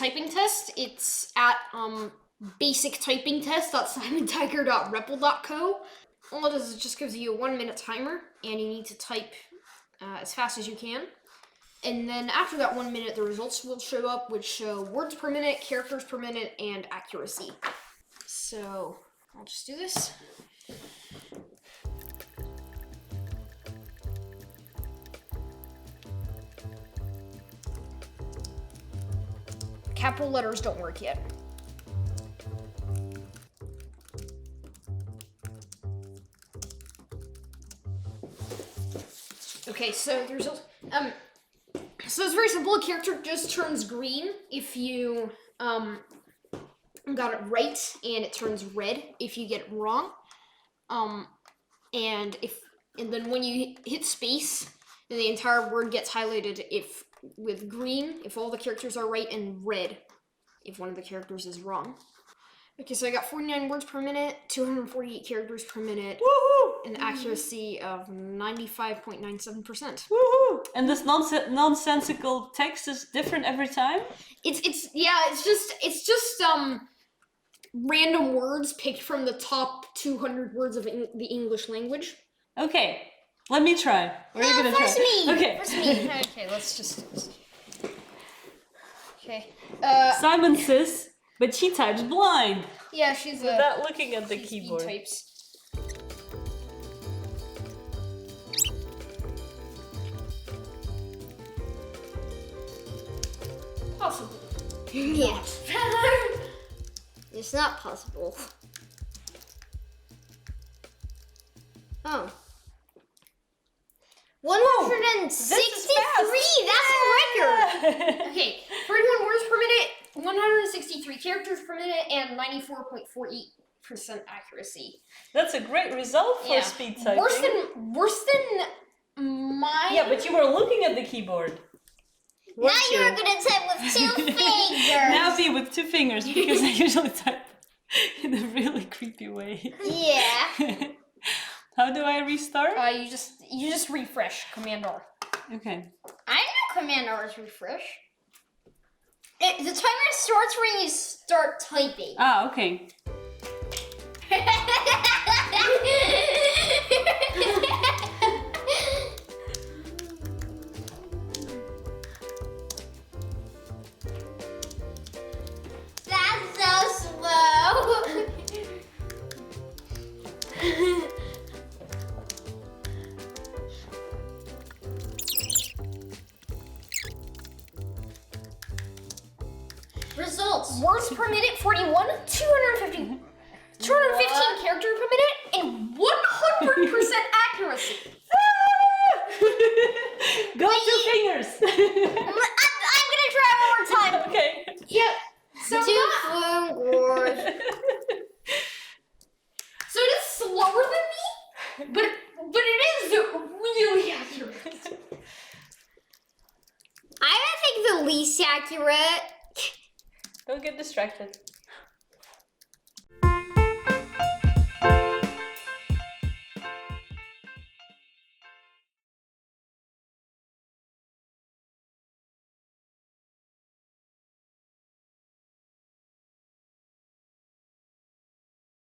typing test, it's at basictypingtest.simontiger.repl.co. All it is just gives you a 1 minute timer, and you need to type as fast as you can. And then after that 1 minute, the results will show up, which show words per minute, characters per minute, and accuracy. So I'll just do this. Capital letters don't work yet. Okay, so the results. So it's very simple. A character just turns green if you got it right, and it turns red if you get it wrong. And then when you hit space, then the entire word gets highlighted with green if all the characters are right, and red if one of the characters is wrong. Okay, so I got 49 words per minute, 248 characters per minute, Woohoo! an accuracy of 95.97%. Woohoo! And this nonsensical text is different every time? It's just random words picked from the top 200 words of the English language. Okay, let me try. Or are you gonna first try? me. Okay. First me. Okay, let's just. Okay. Simon says, but she types blind. Yeah, she's Without looking at the she's keyboard. types. Possible. Yes. It's not possible. Oh. 163! That's a record! Okay, 31 words per minute, 163 characters per minute, and 94.48% accuracy. That's a great result for speed typing. Worse than my. Yeah, but you were looking at the keyboard. Now you're gonna type with 2 fingers! Now be with 2 fingers, because I usually type in a really creepy way. Yeah. How do I restart? You just refresh Command R. Okay. I know Command R is refresh. The timer starts when you start typing. Ah, okay. That's so slow. Results. Words per minute 41, 215 characters per minute, and 100% accuracy. Go 2 fingers! I'm gonna try one more time. Okay. Yeah. So 2 fingers. So it is slower than me, but it is really accurate. I think the least accurate. Don't get distracted.